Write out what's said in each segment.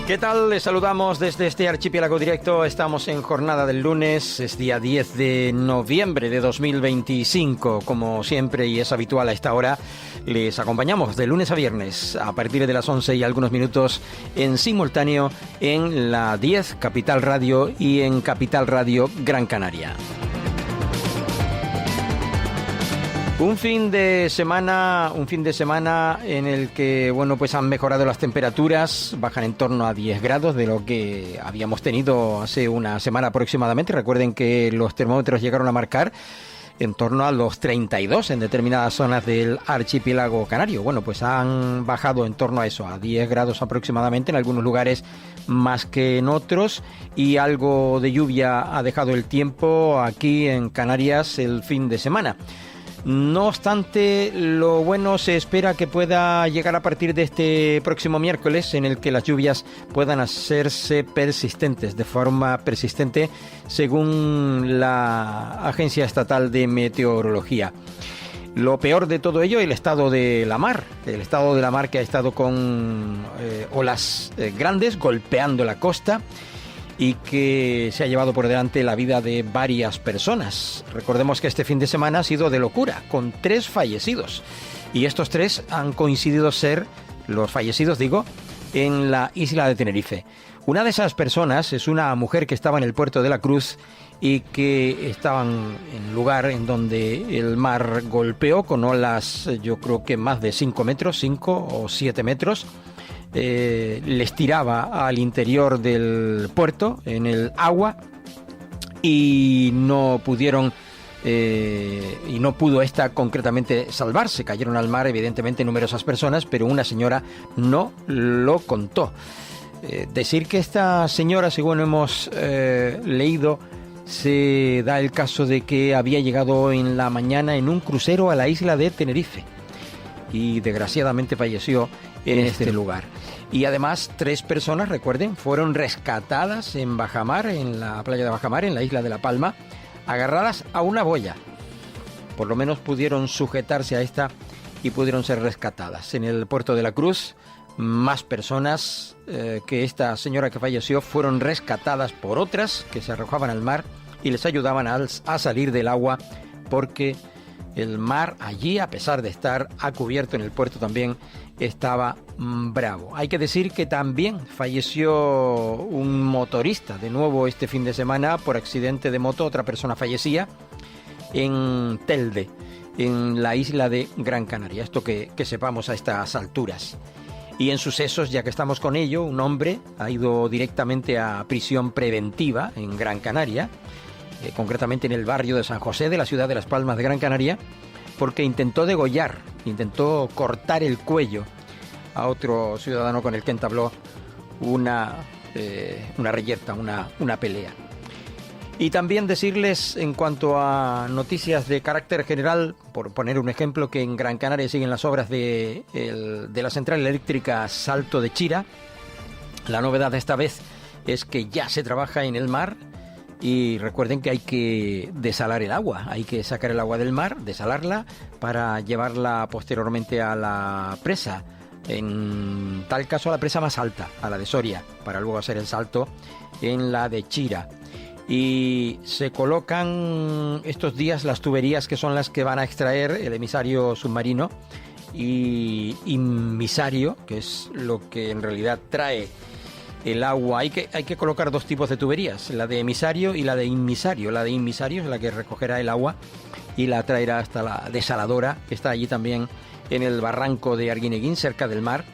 ¿Qué tal? Les saludamos desde este archipiélago directo. Estamos en jornada del lunes, es día 10 de noviembre de 2025. Como siempre y es habitual a esta hora, les acompañamos de lunes a viernes a partir de las 11 y algunos minutos en simultáneo en la 10 Capital Radio y en Capital Radio Gran Canaria. Un fin de semana en el que, pues han mejorado las temperaturas, bajan en torno a 10 grados de lo que habíamos tenido hace una semana aproximadamente. Recuerden que los termómetros llegaron a marcar en torno a los 32 en determinadas zonas del archipiélago canario. Pues han bajado en torno a eso, a 10 grados aproximadamente, en algunos lugares más que en otros, y algo de lluvia ha dejado el tiempo aquí en Canarias el fin de semana. No obstante, lo bueno se espera que pueda llegar a partir de este próximo miércoles, en el que las lluvias puedan hacerse persistentes, de forma persistente, según la Agencia Estatal de Meteorología. Lo peor de todo ello, el estado de la mar que ha estado con olas grandes golpeando la costa, y que se ha llevado por delante la vida de varias personas. Recordemos que este fin de semana ha sido de locura, con 3 fallecidos. Y estos 3 han coincidido ser los fallecidos, en la isla de Tenerife. Una de esas personas es una mujer que estaba en el puerto de la Cruz y que estaban en un lugar en donde el mar golpeó con olas, yo creo que más de 5 o 7 metros. Les tiraba al interior del puerto, en el agua, y no pudieron y no pudo esta concretamente salvarse. Cayeron al mar, evidentemente, numerosas personas, pero una señora no lo contó. Decir que esta señora, según hemos leído, se da el caso de que había llegado en la mañana en un crucero a la isla de Tenerife y desgraciadamente falleció en este lugar. Y además 3 personas, recuerden, fueron rescatadas en Bajamar, en la playa de Bajamar, en la isla de La Palma, agarradas a una boya. Por lo menos pudieron sujetarse a esta y pudieron ser rescatadas. En el puerto de la Cruz, más personas que esta señora que falleció fueron rescatadas por otras que se arrojaban al mar y les ayudaban a salir del agua, porque el mar allí, a pesar de estar a cubierto en el puerto, también estaba bravo. Hay que decir que también falleció un motorista, de nuevo este fin de semana, por accidente de moto. Otra persona fallecía en Telde, en la isla de Gran Canaria. Esto que sepamos a estas alturas. Y en sucesos, ya que estamos con ello, un hombre ha ido directamente a prisión preventiva en Gran Canaria, concretamente en el barrio de San José de la ciudad de Las Palmas de Gran Canaria, porque intentó cortar el cuello a otro ciudadano con el que entabló una reyerta, una pelea. Y también decirles, en cuanto a noticias de carácter general, por poner un ejemplo, que en Gran Canaria siguen las obras de la central eléctrica Salto de Chira. La novedad de esta vez es que ya se trabaja en el mar. Y recuerden que hay que desalar el agua, hay que sacar el agua del mar, desalarla, para llevarla posteriormente a la presa, en tal caso a la presa más alta, a la de Soria, para luego hacer el salto en la de Chira. Y se colocan estos días las tuberías que son las que van a extraer el emisario submarino y inmisario, que es lo que en realidad trae el agua. Hay que colocar 2 tipos de tuberías, la de emisario y la de inmisario. La de inmisario es la que recogerá el agua y la traerá hasta la desaladora, que está allí también en el barranco de Arguineguín, cerca del mar,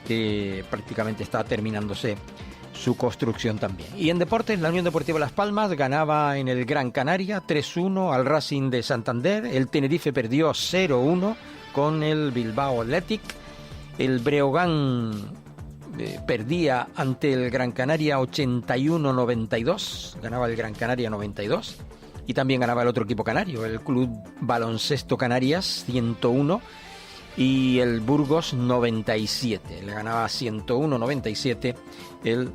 que prácticamente está terminándose su construcción también. Y en deportes, la Unión Deportiva Las Palmas ganaba en el Gran Canaria 3-1 al Racing de Santander. El Tenerife perdió 0-1 con el Bilbao Athletic. El Breogán perdía ante el Gran Canaria 81-92, ganaba el Gran Canaria 92, y también ganaba el otro equipo canario, el Club Baloncesto Canarias 101, y el Burgos 97, le ganaba 101-97 el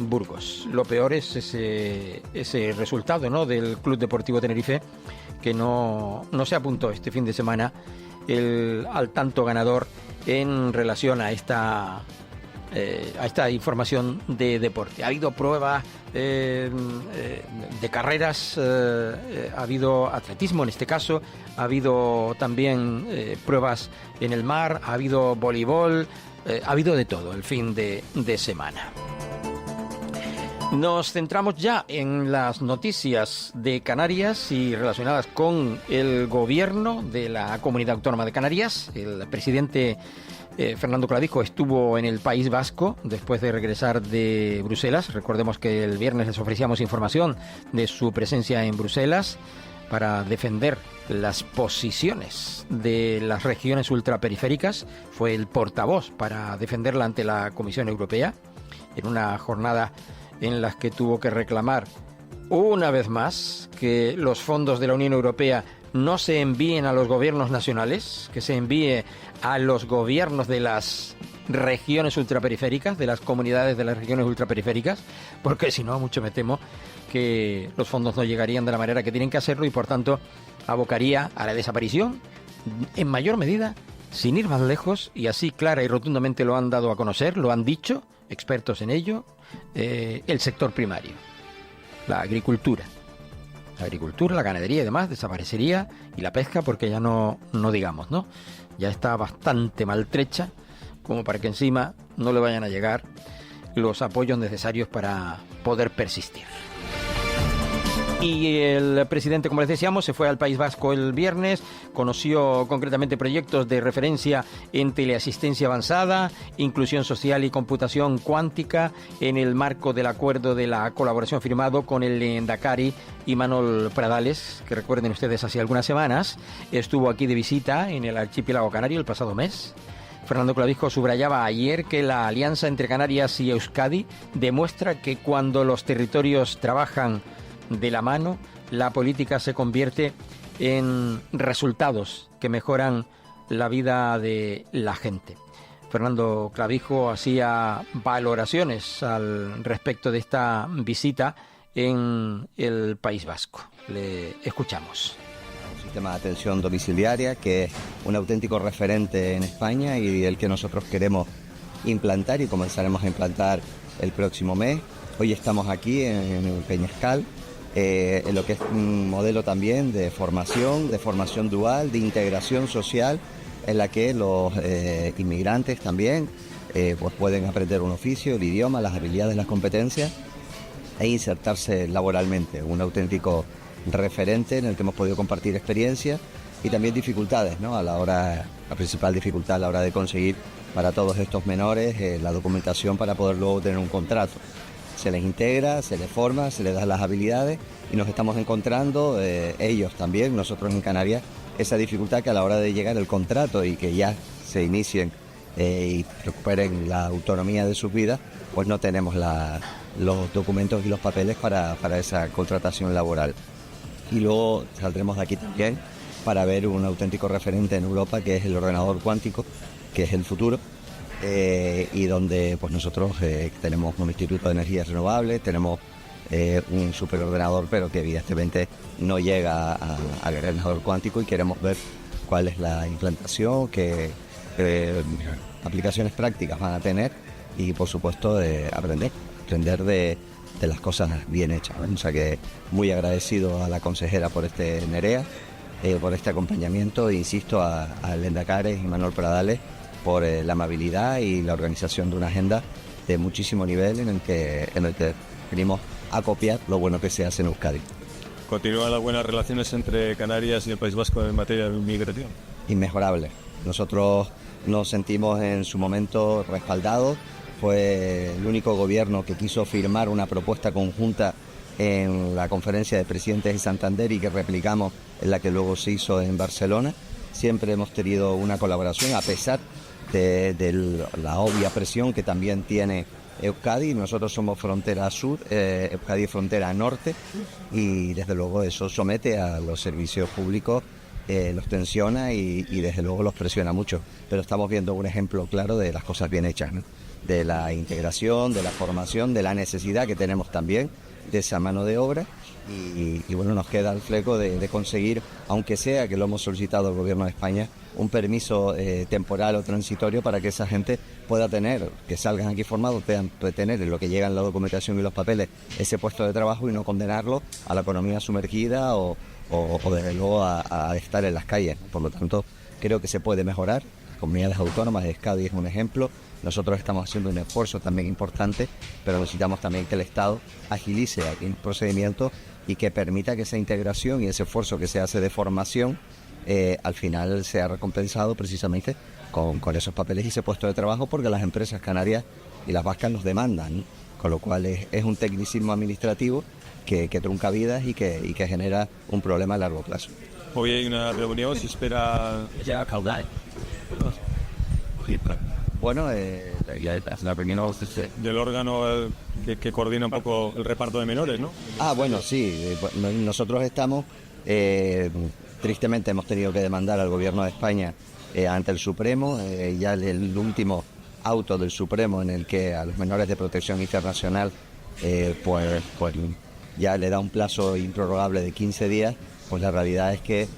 Burgos. Lo peor es ese resultado, ¿no?, del Club Deportivo Tenerife, que no se apuntó este fin de semana al tanto ganador en relación a esta a esta información de deporte. Ha habido pruebas de carreras, ha habido atletismo en este caso, ha habido también pruebas en el mar, ha habido voleibol, ha habido de todo el fin de semana. Nos centramos ya en las noticias de Canarias y relacionadas con el gobierno de la Comunidad Autónoma de Canarias. El presidente Fernando Clavijo estuvo en el País Vasco después de regresar de Bruselas. Recordemos que el viernes les ofrecíamos información de su presencia en Bruselas para defender las posiciones de las regiones ultraperiféricas. Fue el portavoz para defenderla ante la Comisión Europea en una jornada en las que tuvo que reclamar una vez más que los fondos de la Unión Europea no se envíen a los gobiernos nacionales, que se envíe a los gobiernos de las regiones ultraperiféricas, de las comunidades de las regiones ultraperiféricas, porque si no, mucho me temo que los fondos no llegarían de la manera que tienen que hacerlo y por tanto abocaría a la desaparición en mayor medida, sin ir más lejos, y así clara y rotundamente lo han dado a conocer, lo han dicho expertos en ello, el sector primario, la agricultura. La agricultura, la ganadería y demás desaparecería, y la pesca, porque ya no digamos, ¿no? Ya está bastante maltrecha como para que encima no le vayan a llegar los apoyos necesarios para poder persistir. Y el presidente, como les decíamos, se fue al País Vasco el viernes, conoció concretamente proyectos de referencia en teleasistencia avanzada, inclusión social y computación cuántica en el marco del acuerdo de la colaboración firmado con el Lehendakari Imanol Pradales, que recuerden ustedes hace algunas semanas, estuvo aquí de visita en el archipiélago canario el pasado mes. Fernando Clavijo subrayaba ayer que la alianza entre Canarias y Euskadi demuestra que cuando los territorios trabajan de la mano, la política se convierte en resultados que mejoran la vida de la gente. Fernando Clavijo hacía valoraciones al respecto de esta visita en el País Vasco. Le escuchamos. Un sistema de atención domiciliaria que es un auténtico referente en España y el que nosotros queremos implantar y comenzaremos a implantar el próximo mes. Hoy estamos aquí en el Peñascal, en lo que es un modelo también de formación dual, de integración social, en la que los inmigrantes también pues pueden aprender un oficio, el idioma, las habilidades, las competencias e insertarse laboralmente. Un auténtico referente en el que hemos podido compartir experiencias y también dificultades, ¿no? La principal dificultad a la hora de conseguir para todos estos menores la documentación para poder luego tener un contrato. Se les integra, se les forma, se les da las habilidades y nos estamos encontrando, ellos también, nosotros en Canarias, esa dificultad que a la hora de llegar el contrato y que ya se inicien y recuperen la autonomía de sus vidas, pues no tenemos los documentos y los papeles para esa contratación laboral. Y luego saldremos de aquí también para ver un auténtico referente en Europa que es el ordenador cuántico, que es el futuro. Y donde pues nosotros tenemos un instituto de energías renovables, tenemos un superordenador, pero que evidentemente no llega al ordenador cuántico y queremos ver cuál es la implantación, qué aplicaciones prácticas van a tener y por supuesto aprender de las cosas bien hechas, ¿no? O sea que muy agradecido a la consejera por este Nerea, por este acompañamiento e insisto al Lehendakari Imanol Pradales por la amabilidad y la organización de una agenda de muchísimo nivel en el que venimos a copiar lo bueno que se hace en Euskadi. ¿Continúan las buenas relaciones entre Canarias y el País Vasco en materia de inmigración? Inmejorable. Nosotros nos sentimos en su momento respaldados. Fue el único gobierno que quiso firmar una propuesta conjunta en la conferencia de presidentes de Santander y que replicamos en la que luego se hizo en Barcelona. Siempre hemos tenido una colaboración a pesar de la obvia presión que también tiene Euskadi. Nosotros somos frontera sur, Euskadi es frontera norte y desde luego eso somete a los servicios públicos, los tensiona y desde luego los presiona mucho. Pero estamos viendo un ejemplo claro de las cosas bien hechas, ¿no? De la integración, de la formación, de la necesidad que tenemos también de esa mano de obra y bueno, nos queda el fleco de conseguir, aunque sea que lo hemos solicitado al Gobierno de España, un permiso temporal o transitorio para que esa gente pueda tener, que salgan aquí formados, puedan tener en lo que llega en la documentación y los papeles ese puesto de trabajo y no condenarlo a la economía sumergida o desde luego a estar en las calles. Por lo tanto, creo que se puede mejorar. Comunidades autónomas, Euskadi es un ejemplo. Nosotros estamos haciendo un esfuerzo también importante, pero necesitamos también que el Estado agilice el procedimiento y que permita que esa integración y ese esfuerzo que se hace de formación al final sea recompensado precisamente con esos papeles y ese puesto de trabajo, porque las empresas canarias y las vascas los demandan, ¿no? Con lo cual es un tecnicismo administrativo que trunca vidas y que genera un problema a largo plazo. Hoy hay una reunión, se espera... Bueno, del órgano que coordina un poco el reparto de menores, ¿no? Bueno, sí. Nosotros estamos, tristemente hemos tenido que demandar al Gobierno de España ante el Supremo. Ya el último auto del Supremo en el que a los menores de protección internacional pues ya le da un plazo improrrogable de 15 días, pues la realidad es que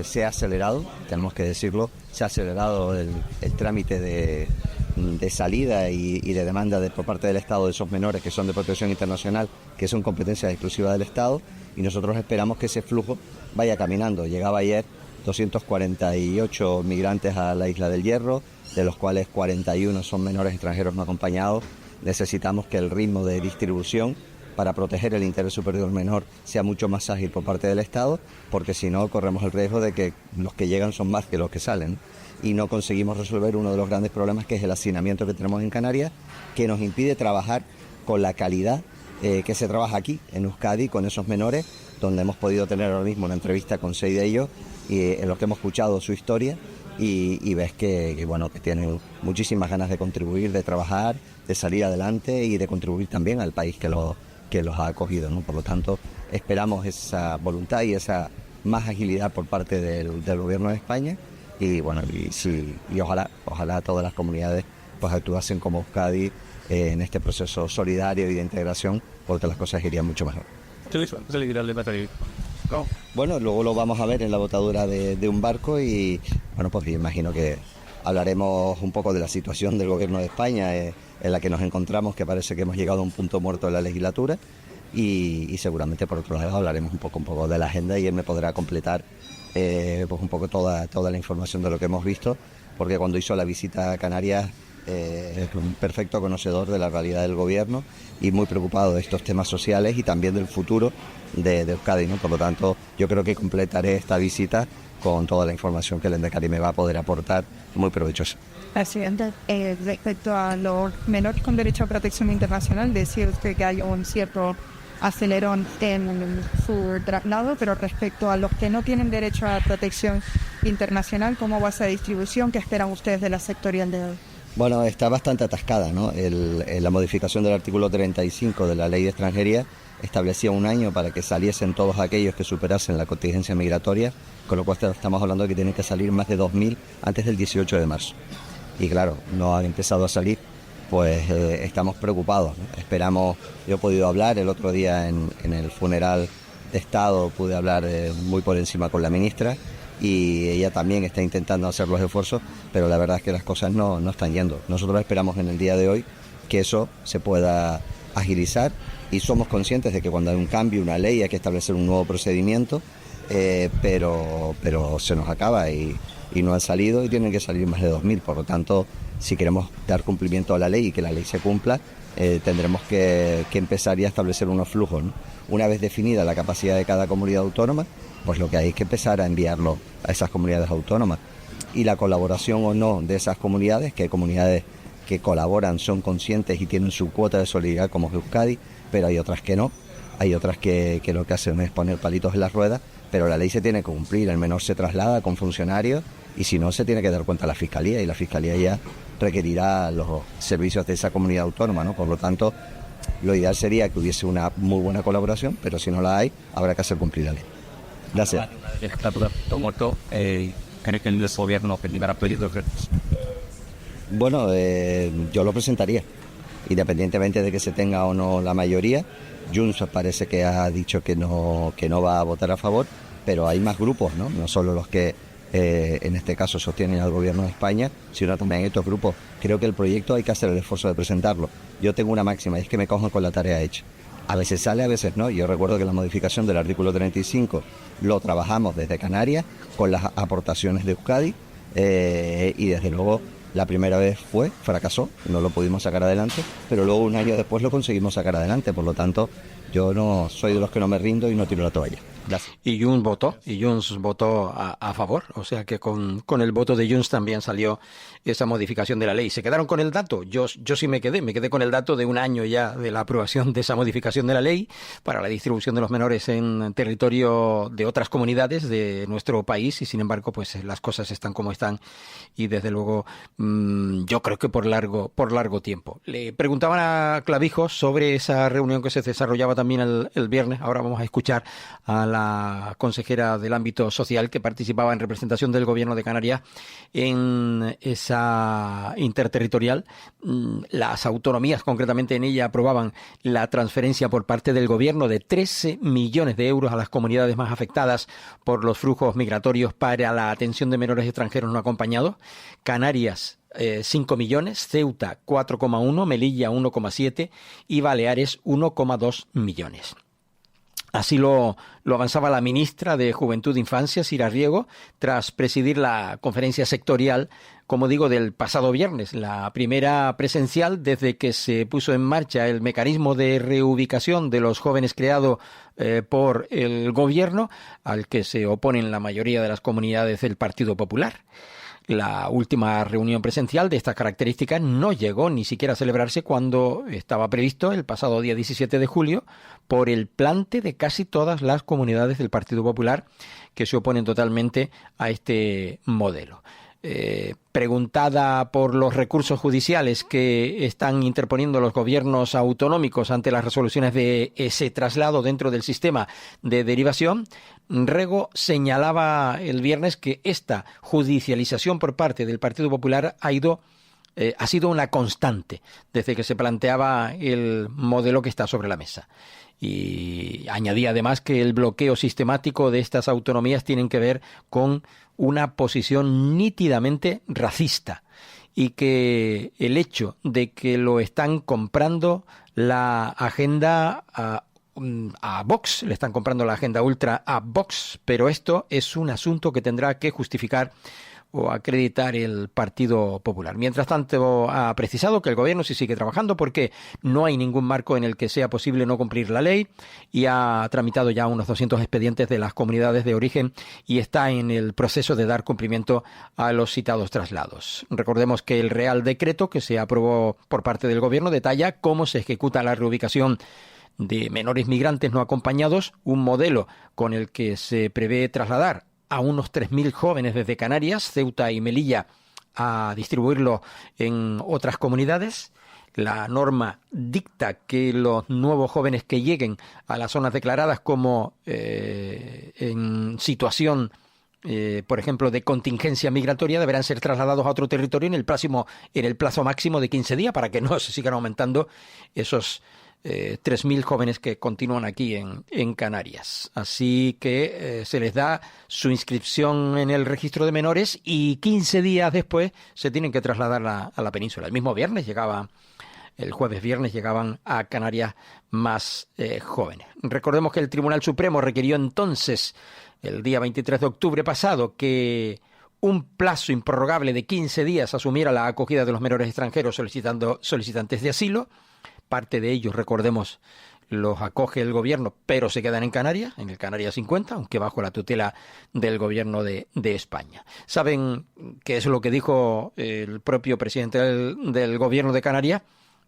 se ha acelerado, tenemos que decirlo, se ha acelerado el trámite de salida y de demanda por parte del Estado de esos menores que son de protección internacional, que son competencias exclusivas del Estado, y nosotros esperamos que ese flujo vaya caminando. Llegaba ayer 248 migrantes a la Isla del Hierro, de los cuales 41 son menores extranjeros no acompañados. Necesitamos que el ritmo de distribución para proteger el interés superior menor sea mucho más ágil por parte del Estado, porque si no corremos el riesgo de que los que llegan son más que los que salen y no conseguimos resolver uno de los grandes problemas, que es el hacinamiento que tenemos en Canarias, que nos impide trabajar con la calidad que se trabaja aquí en Euskadi con esos menores, donde hemos podido tener ahora mismo una entrevista con 6 de ellos en los que hemos escuchado su historia y ves que tienen muchísimas ganas de contribuir, de trabajar, de salir adelante y de contribuir también al país que los ha acogido, ¿no? Por lo tanto, esperamos esa voluntad y esa más agilidad por parte del Gobierno de España y ojalá todas las comunidades pues actuasen como Euskadi en este proceso solidario y de integración, porque las cosas irían mucho mejor. Bueno, luego lo vamos a ver en la botadura de un barco y pues imagino que hablaremos un poco de la situación del Gobierno de España en la que nos encontramos, que parece que hemos llegado a un punto muerto en la legislatura y seguramente por otro lado hablaremos un poco de la agenda y él me podrá completar pues un poco toda la información de lo que hemos visto, porque cuando hizo la visita a Canarias es un perfecto conocedor de la realidad del Gobierno y muy preocupado de estos temas sociales y también del futuro de Euskadi, ¿no? Por lo tanto, yo creo que completaré esta visita con toda la información que el Endacari me va a poder aportar, muy provechosa. Presidente, respecto a los menores con derecho a protección internacional, decía usted que hay un cierto acelerón en su traslado, pero respecto a los que no tienen derecho a protección internacional, ¿cómo va esa distribución? ¿Qué esperan ustedes de la sectorial de hoy? Bueno, está bastante atascada, ¿no? La modificación del artículo 35 de la Ley de Extranjería establecía un año para que saliesen todos aquellos que superasen la contingencia migratoria, con lo cual estamos hablando de que tienen que salir más de 2.000 antes del 18 de marzo. Y claro, no han empezado a salir, pues estamos preocupados, ¿no? Esperamos, yo he podido hablar el otro día en el funeral de Estado, pude hablar muy por encima con la ministra y ella también está intentando hacer los esfuerzos, pero la verdad es que las cosas no están yendo. Nosotros esperamos en el día de hoy que eso se pueda agilizar y somos conscientes de que cuando hay un cambio, una ley, hay que establecer un nuevo procedimiento, pero se nos acaba y no han salido y tienen que salir más de 2.000. Por lo tanto, si queremos dar cumplimiento a la ley y que la ley se cumpla, tendremos que empezar ya a establecer unos flujos, ¿no? Una vez definida la capacidad de cada comunidad autónoma, pues lo que hay es que empezar a enviarlo a esas comunidades autónomas. Y la colaboración o no de esas comunidades, que hay comunidades que colaboran, son conscientes y tienen su cuota de solidaridad como Euskadi, pero hay otras que no, hay otras que lo que hacen es poner palitos en las ruedas, pero la ley se tiene que cumplir, el menor se traslada con funcionarios y si no se tiene que dar cuenta a la Fiscalía y la Fiscalía ya requerirá los servicios de esa comunidad autónoma, ¿no? Por lo tanto, lo ideal sería que hubiese una muy buena colaboración, pero si no la hay, habrá que hacer cumplir la ley. Gracias. Bueno, yo lo presentaría. independientemente de que se tenga o no la mayoría. Junts parece que ha dicho que no va a votar a favor, pero hay más grupos, no solo los que en este caso sostienen al gobierno de España, sino también estos grupos. Creo que el proyecto hay que hacer el esfuerzo de presentarlo. Yo tengo una máxima, y es que me cojo con la tarea hecha. A veces sale, a veces no. Yo recuerdo que la modificación del artículo 35 lo trabajamos desde Canarias con las aportaciones de Euskadi, y desde luego la primera vez fracasó, no lo pudimos sacar adelante, pero luego un año después lo conseguimos sacar adelante. Por lo tanto, yo no soy de los que no me rindo y no tiro la toalla. Gracias. Y Junts votó a favor, o sea que con el voto de Junts también salió esa modificación de la ley. ¿Se quedaron con el dato? Yo sí me quedé con el dato de un año ya de la aprobación de esa modificación de la ley para la distribución de los menores en territorio de otras comunidades de nuestro país, y sin embargo pues las cosas están como están, y desde luego yo creo que por largo tiempo. Le preguntaban a Clavijos sobre esa reunión que se desarrollaba también el viernes. Ahora vamos a escuchar a la consejera del ámbito social que participaba en representación del Gobierno de Canarias en esa interterritorial. Las autonomías, concretamente en ella, aprobaban la transferencia por parte del Gobierno de 13 millones de euros a las comunidades más afectadas por los flujos migratorios para la atención de menores extranjeros no acompañados. Canarias 5 millones, Ceuta 4,1, Melilla 1,7 y Baleares 1,2 millones. Así lo avanzaba la ministra de Juventud e Infancia, Sira Riego, tras presidir la conferencia sectorial, como digo, del pasado viernes, la primera presencial desde que se puso en marcha el mecanismo de reubicación de los jóvenes creado por el Gobierno, al que se oponen la mayoría de las comunidades del Partido Popular. La última reunión presencial de estas características no llegó ni siquiera a celebrarse cuando estaba previsto el pasado día 17 de julio por el plante de casi todas las comunidades del Partido Popular que se oponen totalmente a este modelo. Preguntada por los recursos judiciales que están interponiendo los gobiernos autonómicos ante las resoluciones de ese traslado dentro del sistema de derivación, Rego señalaba el viernes que esta judicialización por parte del Partido Popular ha sido una constante desde que se planteaba el modelo que está sobre la mesa. Y añadía además que el bloqueo sistemático de estas autonomías tienen que ver con una posición nítidamente racista, y que el hecho de que lo están comprando la agenda a Vox, le están comprando la agenda ultra a Vox, pero esto es un asunto que tendrá que justificar o acreditar el Partido Popular. Mientras tanto, ha precisado que el Gobierno sí sigue trabajando porque no hay ningún marco en el que sea posible no cumplir la ley, y ha tramitado ya unos 200 expedientes de las comunidades de origen y está en el proceso de dar cumplimiento a los citados traslados. Recordemos que el Real Decreto que se aprobó por parte del Gobierno detalla cómo se ejecuta la reubicación de menores migrantes no acompañados, un modelo con el que se prevé trasladar a unos 3.000 jóvenes desde Canarias, Ceuta y Melilla a distribuirlo en otras comunidades. La norma dicta que los nuevos jóvenes que lleguen a las zonas declaradas como en situación, por ejemplo, de contingencia migratoria, deberán ser trasladados a otro territorio en el plazo máximo de 15 días para que no se sigan aumentando esos 3.000 jóvenes que continúan aquí en Canarias. Así que se les da su inscripción en el registro de menores y 15 días después se tienen que trasladar a la península. El jueves viernes llegaban a Canarias más jóvenes. Recordemos que el Tribunal Supremo requirió entonces, el día 23 de octubre pasado, que un plazo improrrogable de 15 días asumiera la acogida de los menores extranjeros solicitantes de asilo. Parte de ellos, recordemos, los acoge el Gobierno, pero se quedan en Canarias, en el Canarias 50, aunque bajo la tutela del Gobierno de España. ¿Saben qué es lo que dijo el propio presidente del Gobierno de Canarias?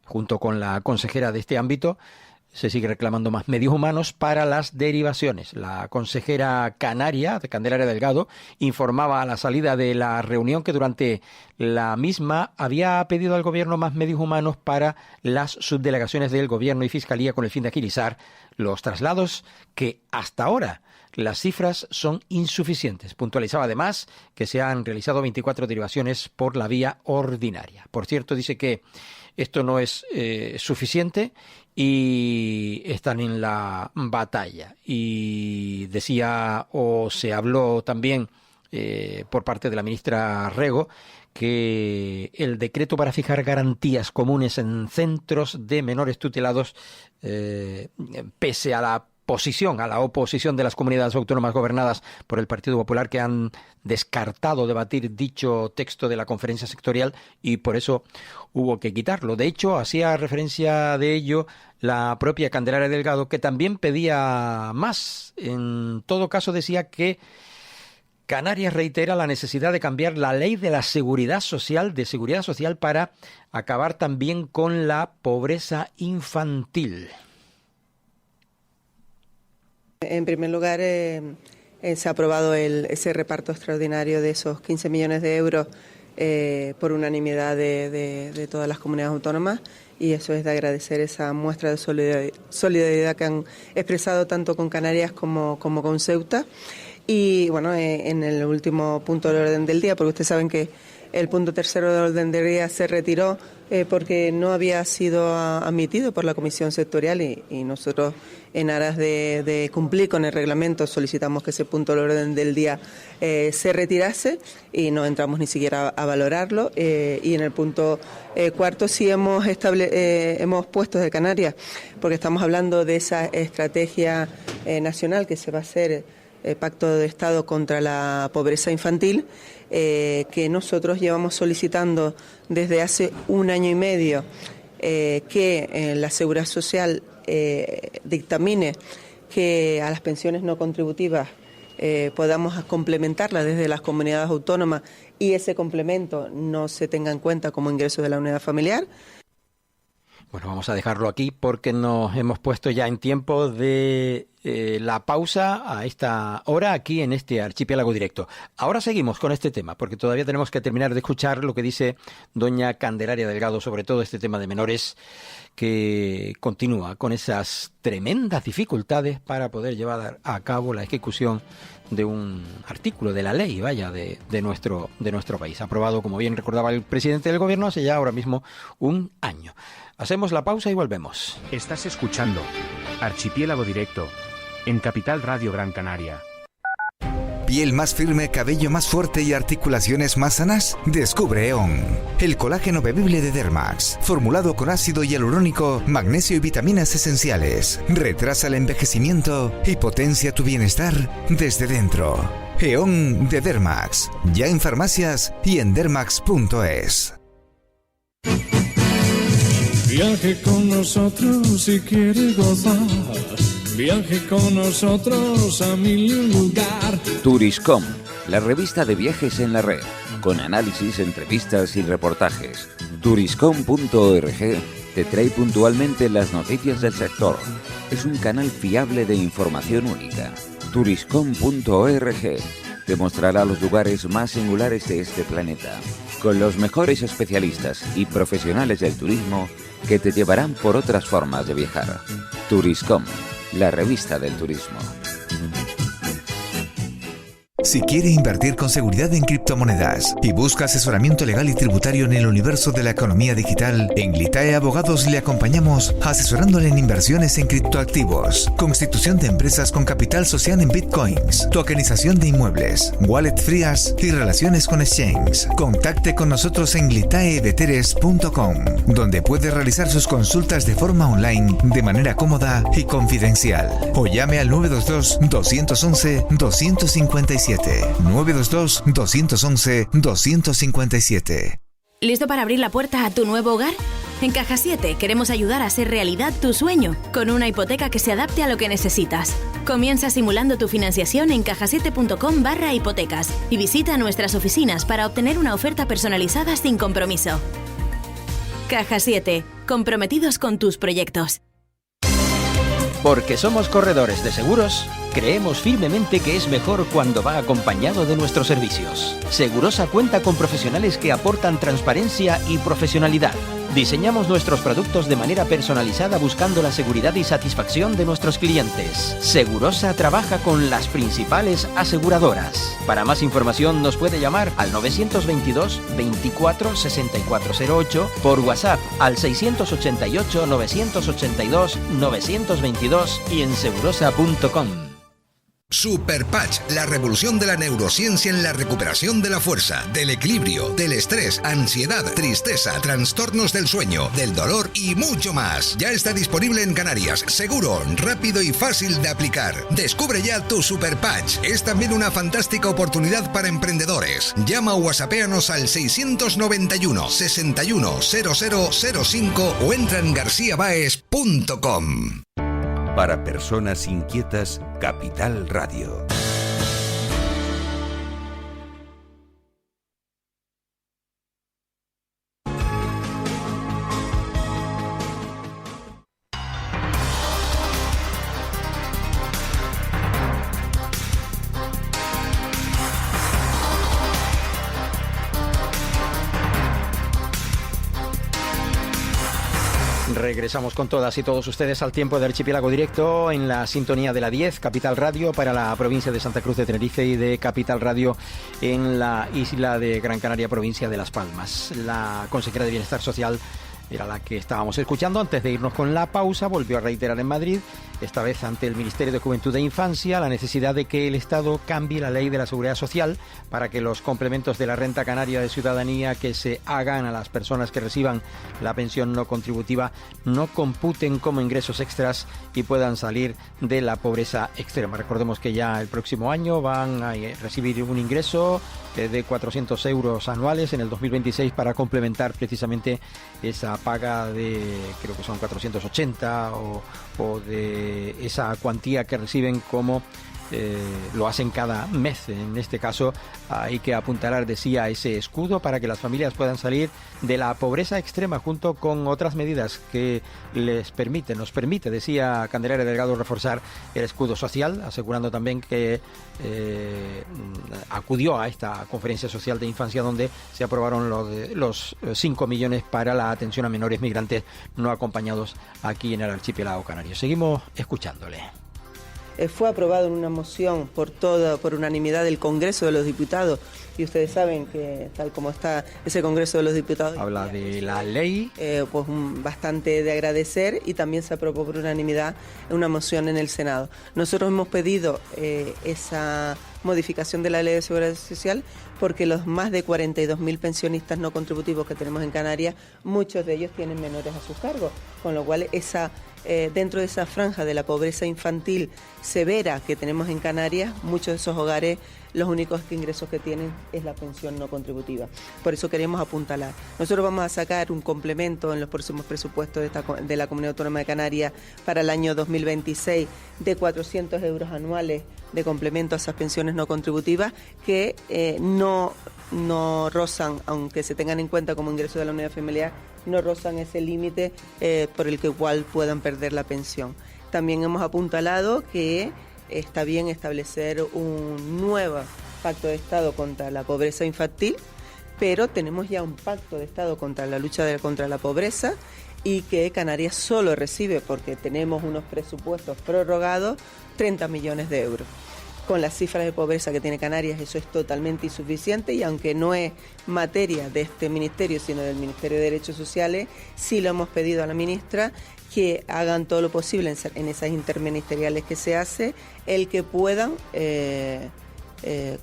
Junto con la consejera de este ámbito, se sigue reclamando más medios humanos para las derivaciones. La consejera canaria, de Candelaria Delgado, informaba a la salida de la reunión que durante la misma había pedido al Gobierno más medios humanos para las subdelegaciones del Gobierno y Fiscalía con el fin de agilizar los traslados que hasta ahora las cifras son insuficientes. Puntualizaba además que se han realizado 24 derivaciones por la vía ordinaria. Por cierto, dice que esto no es suficiente y están en la batalla. Y decía, o se habló también por parte de la ministra Rego, que el decreto para fijar garantías comunes en centros de menores tutelados, pese a la oposición de las comunidades autónomas gobernadas por el Partido Popular, que han descartado debatir dicho texto de la conferencia sectorial, y por eso hubo que quitarlo. De hecho, hacía referencia de ello la propia Candelaria Delgado, que también pedía más. En todo caso, decía que Canarias reitera la necesidad de cambiar la ley de la seguridad social, para acabar también con la pobreza infantil. En primer lugar, se ha aprobado ese reparto extraordinario de esos 15 millones de euros por unanimidad de todas las comunidades autónomas, y eso es de agradecer esa muestra de solidaridad que han expresado tanto con Canarias como con Ceuta. Y bueno, en el último punto del orden del día, porque ustedes saben que el punto tercero del orden del día se retiró porque no había sido admitido por la Comisión Sectorial, y nosotros, en aras de cumplir con el reglamento, solicitamos que ese punto del orden del día se retirase, y no entramos ni siquiera a valorarlo. Y en el punto cuarto sí hemos puesto de Canarias, porque estamos hablando de esa estrategia nacional que se va a hacer, Pacto de Estado contra la pobreza infantil, que nosotros llevamos solicitando desde hace 1 año y medio, que la Seguridad Social dictamine que a las pensiones no contributivas podamos complementarlas desde las comunidades autónomas, y ese complemento no se tenga en cuenta como ingreso de la unidad familiar. Bueno, vamos a dejarlo aquí porque nos hemos puesto ya en tiempo de la pausa a esta hora aquí en este Archipiélago Directo. Ahora seguimos con este tema, porque todavía tenemos que terminar de escuchar lo que dice doña Candelaria Delgado sobre todo este tema de menores, que continúa con esas tremendas dificultades para poder llevar a cabo la ejecución de un artículo de la ley, de nuestro país, aprobado, como bien recordaba el presidente del gobierno, hace ya ahora mismo 1 año. Hacemos la pausa y volvemos. Estás escuchando Archipiélago Directo en Capital Radio Gran Canaria. ¿Piel más firme, cabello más fuerte y articulaciones más sanas? Descubre EON, el colágeno bebible de Dermax, formulado con ácido hialurónico, magnesio y vitaminas esenciales. Retrasa el envejecimiento y potencia tu bienestar desde dentro. EON de Dermax, ya en farmacias y en dermax.es. Viaje con nosotros si quiere gozar. Viaje con nosotros a mi lugar. Turiscom, la revista de viajes en la red, con análisis, entrevistas y reportajes. Turiscom.org te trae puntualmente las noticias del sector. Es un canal fiable de información única. Turiscom.org te mostrará los lugares más singulares de este planeta, con los mejores especialistas y profesionales del turismo que te llevarán por otras formas de viajar. Turiscom, la revista del turismo. Si quiere invertir con seguridad en criptomonedas y busca asesoramiento legal y tributario en el universo de la economía digital, en Glitae Abogados le acompañamos asesorándole en inversiones en criptoactivos, constitución de empresas con capital social en bitcoins, tokenización de inmuebles, wallet frías y relaciones con exchange. Contacte con nosotros en glitaeveteres.com, donde puede realizar sus consultas de forma online de manera cómoda y confidencial. O llame al 922-211-257. 922-211-257. ¿Listo para abrir la puerta a tu nuevo hogar? En Caja 7 queremos ayudar a hacer realidad tu sueño con una hipoteca que se adapte a lo que necesitas. Comienza simulando tu financiación en cajasiete.com/hipotecas y visita nuestras oficinas para obtener una oferta personalizada sin compromiso. Caja 7, comprometidos con tus proyectos. Porque somos corredores de seguros, creemos firmemente que es mejor cuando va acompañado de nuestros servicios. Segurosa cuenta con profesionales que aportan transparencia y profesionalidad. Diseñamos nuestros productos de manera personalizada buscando la seguridad y satisfacción de nuestros clientes. Segurosa trabaja con las principales aseguradoras. Para más información nos puede llamar al 922 24 6408, por WhatsApp al 688 982 922 y en segurosa.com. Super Patch, la revolución de la neurociencia en la recuperación de la fuerza, del equilibrio, del estrés, ansiedad, tristeza, trastornos del sueño, del dolor y mucho más. Ya está disponible en Canarias, seguro, rápido y fácil de aplicar. Descubre ya tu Super Patch. Es también una fantástica oportunidad para emprendedores. Llama o whatsappeanos al 691 61 0005 o entra en garciabaes.com. Para personas inquietas, Capital Radio. Regresamos con todas y todos ustedes al tiempo de Archipiélago Directo en la sintonía de la 10, Capital Radio para la provincia de Santa Cruz de Tenerife y de Capital Radio en la isla de Gran Canaria, provincia de Las Palmas. La consejera de Bienestar Social era la que estábamos escuchando. Antes de irnos con la pausa, volvió a reiterar en Madrid, esta vez ante el Ministerio de Juventud e Infancia, la necesidad de que el Estado cambie la ley de la Seguridad Social para que los complementos de la renta canaria de ciudadanía que se hagan a las personas que reciban la pensión no contributiva no computen como ingresos extras y puedan salir de la pobreza extrema. Recordemos que ya el próximo año van a recibir un ingreso de 400 euros anuales en el 2026 para complementar precisamente esa paga de, creo que son 480 o de esa cuantía que reciben como lo hacen cada mes. En este caso hay que apuntalar, decía, ese escudo para que las familias puedan salir de la pobreza extrema junto con otras medidas que nos permite, decía Candelaria Delgado, reforzar el escudo social, asegurando también que acudió a esta conferencia social de infancia donde se aprobaron los 5 millones para la atención a menores migrantes no acompañados aquí en el archipiélago canario. Seguimos escuchándole. Fue aprobado en una moción por unanimidad del Congreso de los Diputados, y ustedes saben que tal como está ese Congreso de los Diputados... Habla de la ley. Pues bastante de agradecer, y también se aprobó por unanimidad una moción en el Senado. Nosotros hemos pedido esa modificación de la Ley de Seguridad Social porque los más de 42.000 pensionistas no contributivos que tenemos en Canarias, muchos de ellos tienen menores a sus cargos, con lo cual dentro de esa franja de la pobreza infantil severa que tenemos en Canarias, muchos de esos hogares los únicos ingresos que tienen es la pensión no contributiva. Por eso queremos apuntalar. Nosotros vamos a sacar un complemento en los próximos presupuestos de la Comunidad Autónoma de Canarias para el año 2026 de 400 euros anuales de complemento a esas pensiones no contributivas que no rozan, aunque se tengan en cuenta como ingreso de la unidad familiar, no rozan ese límite por el que igual puedan perder la pensión. También hemos apuntalado que está bien establecer un nuevo pacto de Estado contra la pobreza infantil, pero tenemos ya un pacto de Estado contra la lucha contra la pobreza, y que Canarias solo recibe, porque tenemos unos presupuestos prorrogados, 30 millones de euros. Con las cifras de pobreza que tiene Canarias, eso es totalmente insuficiente, y aunque no es materia de este ministerio, sino del Ministerio de Derechos Sociales, sí lo hemos pedido a la ministra que hagan todo lo posible en esas interministeriales que se hace, el que puedan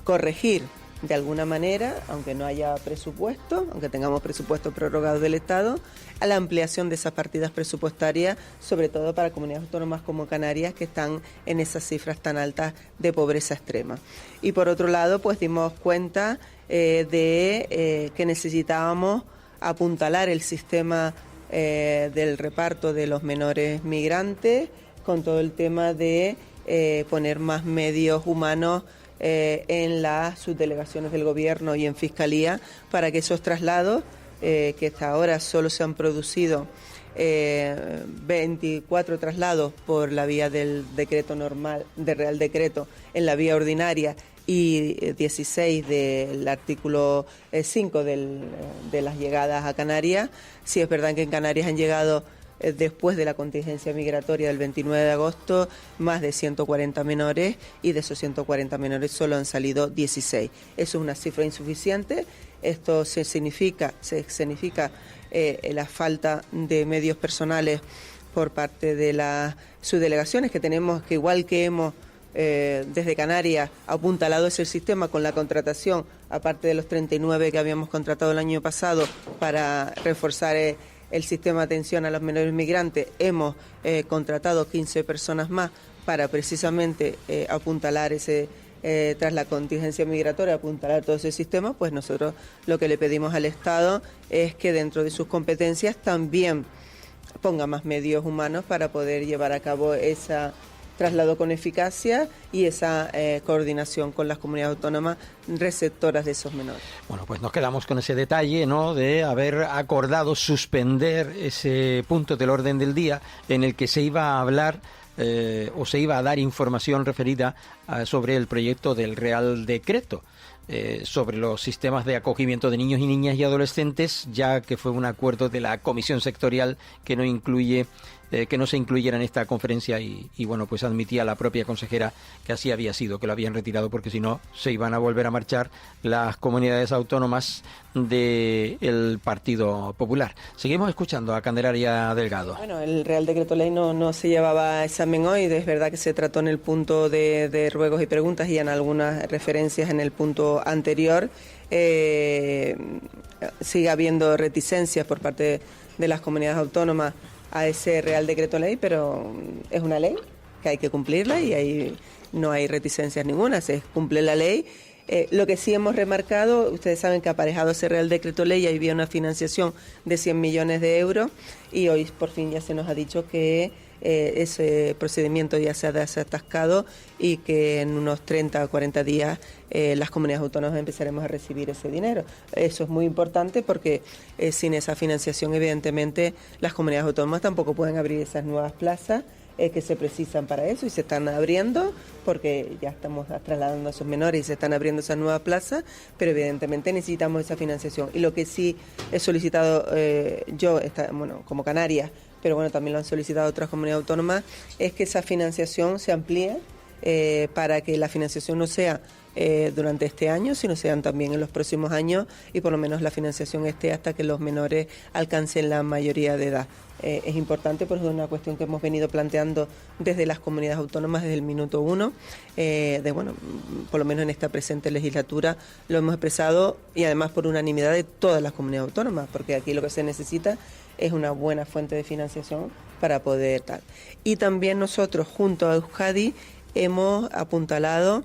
corregir de alguna manera, aunque no haya presupuesto, aunque tengamos presupuestos prorrogados del Estado, a la ampliación de esas partidas presupuestarias, sobre todo para comunidades autónomas como Canarias, que están en esas cifras tan altas de pobreza extrema. Y por otro lado, pues dimos cuenta de que necesitábamos apuntalar el sistema del reparto de los menores migrantes, con todo el tema de poner más medios humanos en las subdelegaciones del Gobierno y en Fiscalía, para que esos traslados, que hasta ahora solo se han producido 24 traslados por la vía del decreto normal, de Real Decreto, en la vía ordinaria, y 16 del artículo 5 de las llegadas a Canarias. Sí es verdad que en Canarias han llegado después de la contingencia migratoria del 29 de agosto, más de 140 menores, y de esos 140 menores solo han salido 16. Eso es una cifra insuficiente. Esto significa la falta de medios personales por parte de las subdelegaciones que tenemos, que igual que hemos desde Canarias apuntalado ese sistema con la contratación, aparte de los 39 que habíamos contratado el año pasado para reforzar el sistema de atención a los menores migrantes, hemos contratado 15 personas más para precisamente apuntalar tras la contingencia migratoria, apuntalar todo ese sistema. Pues nosotros lo que le pedimos al Estado es que dentro de sus competencias también ponga más medios humanos para poder llevar a cabo ese traslado con eficacia y esa coordinación con las comunidades autónomas receptoras de esos menores. Bueno, pues nos quedamos con ese detalle, ¿no?, de haber acordado suspender ese punto del orden del día en el que se iba a hablar o se iba a dar información referida sobre el proyecto del Real Decreto sobre los sistemas de acogimiento de niños y niñas y adolescentes, ya que fue un acuerdo de la comisión sectorial que no incluye que no se incluyera en esta conferencia y bueno, pues admitía la propia consejera que así había sido, que lo habían retirado porque si no se iban a volver a marchar las comunidades autónomas del Partido Popular. Seguimos escuchando a Candelaria Delgado. Bueno, el Real Decreto Ley no se llevaba a examen hoy, es verdad que se trató en el punto de ruegos y preguntas y en algunas referencias en el punto anterior. Sigue habiendo reticencias por parte de las comunidades autónomas a ese Real Decreto Ley, pero es una ley que hay que cumplirla y ahí no hay reticencias ninguna, se cumple la ley. Lo que sí hemos remarcado, ustedes saben que aparejado ese Real Decreto Ley había una financiación de 100 millones de euros y hoy por fin ya se nos ha dicho que ese procedimiento ya se ha desatascado y que en unos 30 o 40 días las comunidades autónomas empezaremos a recibir ese dinero. Eso es muy importante porque sin esa financiación evidentemente las comunidades autónomas tampoco pueden abrir esas nuevas plazas que se precisan para eso y se están abriendo porque ya estamos trasladando a esos menores y se están abriendo esas nuevas plazas, pero evidentemente necesitamos esa financiación. Y lo que sí he solicitado yo, como Canarias, pero bueno, también lo han solicitado otras comunidades autónomas, es que esa financiación se amplíe para que la financiación no sea durante este año, sino sean también en los próximos años y por lo menos la financiación esté hasta que los menores alcancen la mayoría de edad. Es importante porque es una cuestión que hemos venido planteando desde las comunidades autónomas desde el minuto uno, por lo menos en esta presente legislatura lo hemos expresado y además por unanimidad de todas las comunidades autónomas, porque aquí lo que se necesita es una buena fuente de financiación para poder tal. Y también nosotros junto a Euskadi hemos apuntalado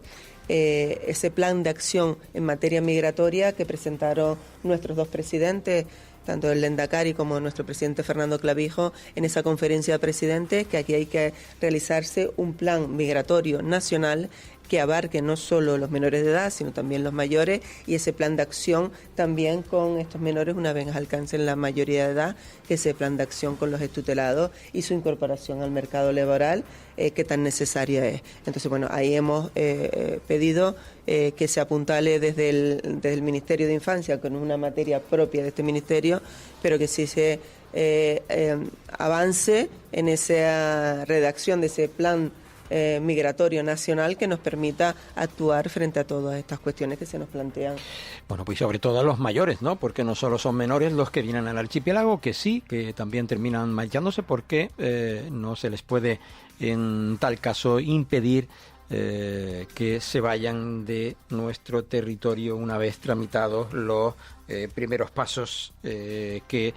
ese plan de acción en materia migratoria que presentaron nuestros dos presidentes, tanto el Lehendakari como nuestro presidente Fernando Clavijo, en esa conferencia de presidentes, que aquí hay que realizarse un plan migratorio nacional que abarque no solo los menores de edad, sino también los mayores, y ese plan de acción también con estos menores una vez alcancen la mayoría de edad, que ese plan de acción con los extutelados y su incorporación al mercado laboral que tan necesaria es. Entonces, bueno, ahí hemos pedido que se apuntale desde el Ministerio de Infancia, con una materia propia de este ministerio, pero que sí se avance en esa redacción de ese plan migratorio nacional que nos permita actuar frente a todas estas cuestiones que se nos plantean. Bueno, pues sobre todo a los mayores, ¿no? Porque no solo son menores los que vienen al archipiélago, que sí, que también terminan marchándose porque no se les puede en tal caso impedir que se vayan de nuestro territorio una vez tramitados los primeros pasos que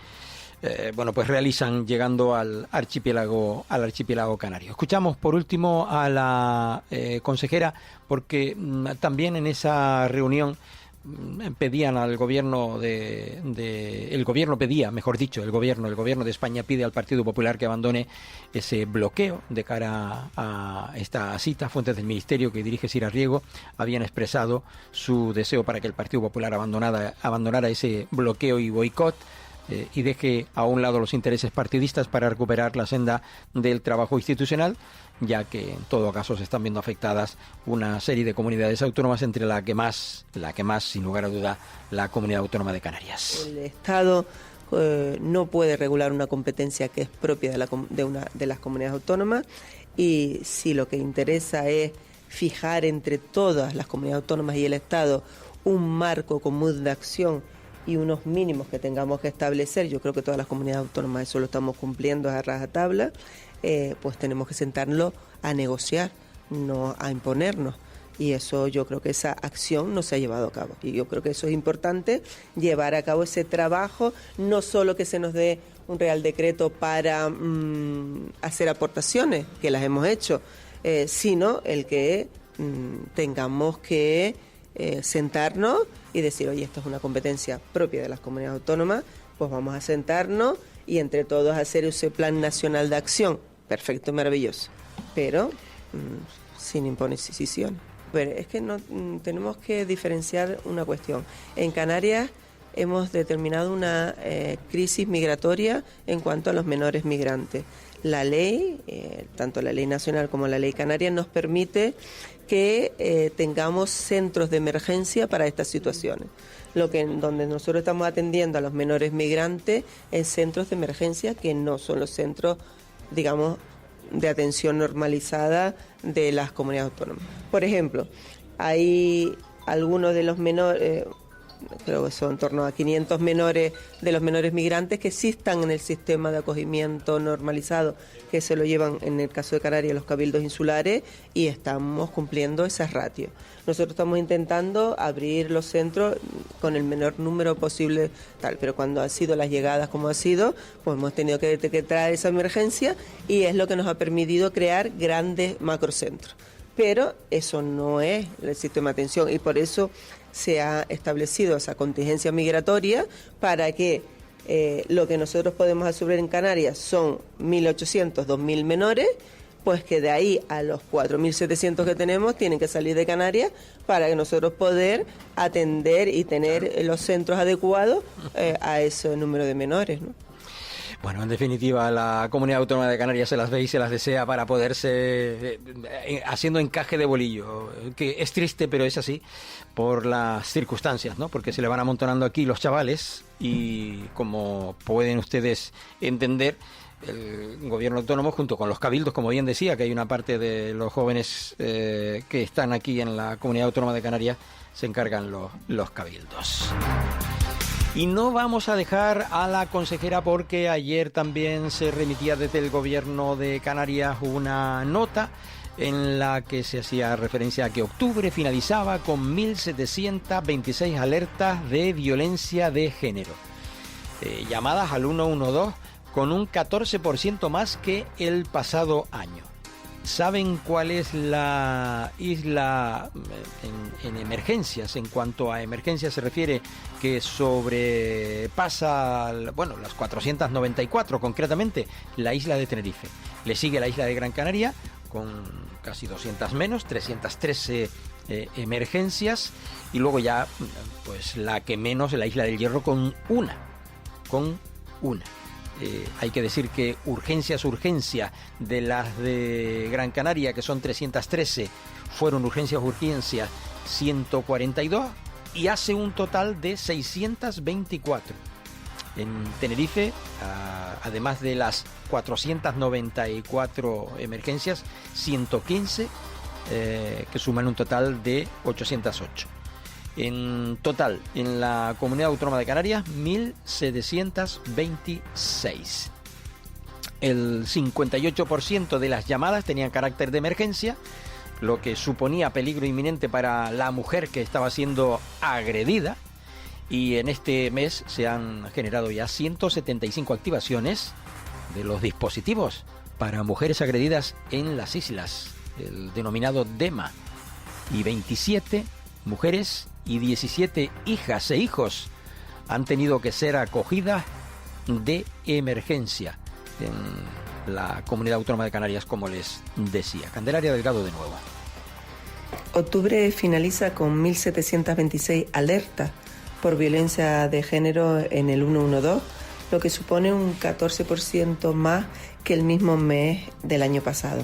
pues realizan llegando al archipiélago canario. Escuchamos por último a la consejera porque también en esa reunión pedían al gobierno el gobierno de España pide al Partido Popular que abandone ese bloqueo de cara a esta cita. Fuentes del ministerio que dirige Sira Riego habían expresado su deseo para que el Partido Popular abandonara ese bloqueo y boicot y deje a un lado los intereses partidistas para recuperar la senda del trabajo institucional, ya que en todo caso se están viendo afectadas una serie de comunidades autónomas, entre la que más, sin lugar a duda, la Comunidad Autónoma de Canarias. El Estado no puede regular una competencia que es propia de una de las comunidades autónomas, y si lo que interesa es fijar entre todas las comunidades autónomas y el Estado un marco común de acción y unos mínimos que tengamos que establecer, yo creo que todas las comunidades autónomas eso lo estamos cumpliendo a rajatabla, pues tenemos que sentarnos a negociar, no a imponernos. Y eso, yo creo que esa acción no se ha llevado a cabo. Y yo creo que eso es importante, llevar a cabo ese trabajo, no solo que se nos dé un Real Decreto para hacer aportaciones, que las hemos hecho, sino el que tengamos que sentarnos y decir, oye, esto es una competencia propia de las comunidades autónomas, pues vamos a sentarnos y entre todos hacer ese plan nacional de acción. Perfecto, maravilloso, pero sin imposición. Pero es que no tenemos que diferenciar una cuestión. En Canarias hemos determinado una crisis migratoria en cuanto a los menores migrantes. La ley, tanto la ley nacional como la ley canaria, nos permite tengamos centros de emergencia para estas situaciones. Donde nosotros estamos atendiendo a los menores migrantes en centros de emergencia que no son los centros, digamos, de atención normalizada de las comunidades autónomas. Por ejemplo, hay algunos de los menores, creo que son en torno a 500 menores de los menores migrantes que sí están en el sistema de acogimiento normalizado, que se lo llevan, en el caso de Canarias, los cabildos insulares, y estamos cumpliendo esas ratios. Nosotros estamos intentando abrir los centros con el menor número posible, pero cuando han sido las llegadas como ha sido, pues hemos tenido que traer esa emergencia, y es lo que nos ha permitido crear grandes macrocentros. Pero eso no es el sistema de atención, y por eso se ha establecido esa contingencia migratoria para que lo que nosotros podemos asumir en Canarias son 1.800, 2.000 menores, pues que de ahí a los 4.700 que tenemos tienen que salir de Canarias para que nosotros poder atender y tener los centros adecuados a ese número de menores, ¿no? Bueno, en definitiva, la Comunidad Autónoma de Canarias se las ve y se las desea para poderse haciendo encaje de bolillo, que es triste, pero es así, por las circunstancias, ¿no? Porque se le van amontonando aquí los chavales y, como pueden ustedes entender, el gobierno autónomo, junto con los cabildos, como bien decía, que hay una parte de los jóvenes que están aquí en la Comunidad Autónoma de Canarias, se encargan los cabildos. Y no vamos a dejar a la consejera, porque ayer también se remitía desde el gobierno de Canarias una nota en la que se hacía referencia a que octubre finalizaba con 1.726 alertas de violencia de género, llamadas al 112, con un 14% más que el pasado año. ¿Saben cuál es la isla en emergencias? En cuanto a emergencias se refiere, que sobrepasa, bueno, las 494 concretamente, la isla de Tenerife. Le sigue la isla de Gran Canaria con casi 200 menos, 313 emergencias, y luego ya pues la que menos, la isla del Hierro, con una. Hay que decir que urgencias de las de Gran Canaria, que son 313, fueron urgencias 142, y hace un total de 624. En Tenerife, además de las 494 emergencias, 115, que suman un total de 808. En total, en la Comunidad Autónoma de Canarias, 1.726. El 58% de las llamadas tenían carácter de emergencia, lo que suponía peligro inminente para la mujer que estaba siendo agredida. Y en este mes se han generado ya 175 activaciones de los dispositivos para mujeres agredidas en las islas, el denominado DEMA, y 27 mujeres y 17 hijas e hijos han tenido que ser acogidas de emergencia en la Comunidad Autónoma de Canarias, como les decía. Candelaria Delgado de nuevo. Octubre finaliza con 1.726 alertas por violencia de género en el 112, lo que supone un 14% más que el mismo mes del año pasado.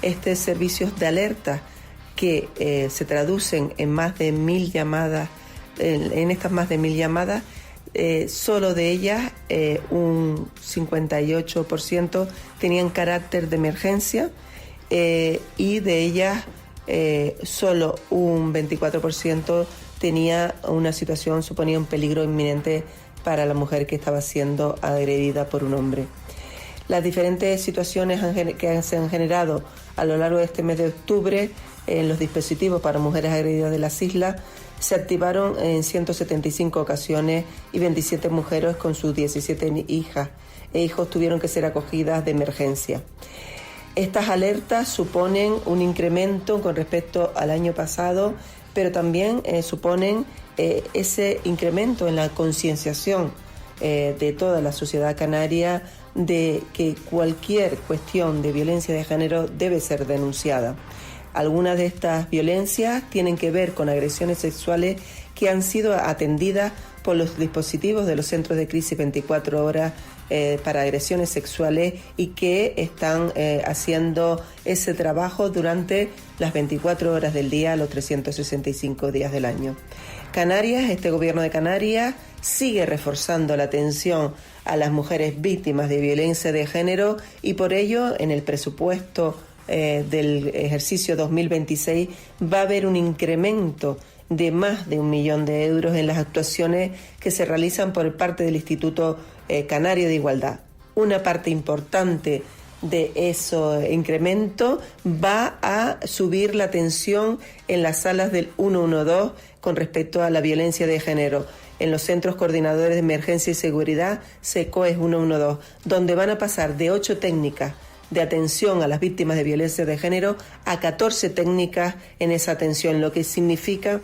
Estos servicios de alerta que se traducen en más de 1.000 llamadas, en estas más de 1.000 llamadas, solo de ellas un 58% tenían carácter de emergencia y de ellas solo un 24% tenía una situación, suponía un peligro inminente para la mujer que estaba siendo agredida por un hombre. Las diferentes situaciones que se han generado a lo largo de este mes de octubre en los dispositivos para mujeres agredidas de las islas se activaron en 175 ocasiones y 27 mujeres con sus 17 hijas e hijos tuvieron que ser acogidas de emergencia. Estas alertas suponen un incremento con respecto al año pasado, pero también suponen ese incremento en la concienciación de toda la sociedad canaria de que cualquier cuestión de violencia de género debe ser denunciada. Algunas de estas violencias tienen que ver con agresiones sexuales que han sido atendidas por los dispositivos de los centros de crisis 24 horas para agresiones sexuales y que están haciendo ese trabajo durante las 24 horas del día, los 365 días del año. Canarias, este gobierno de Canarias, sigue reforzando la atención a las mujeres víctimas de violencia de género y por ello en el presupuesto del ejercicio 2026 va a haber un incremento de más de 1 millón de euros en las actuaciones que se realizan por parte del Instituto Canario de Igualdad. Una parte importante de ese incremento va a subir la atención en las salas del 112 con respecto a la violencia de género. En los centros coordinadores de emergencia y seguridad, SECOES 112, donde van a pasar de 8 técnicas de atención a las víctimas de violencia de género a 14 técnicas en esa atención, lo que significa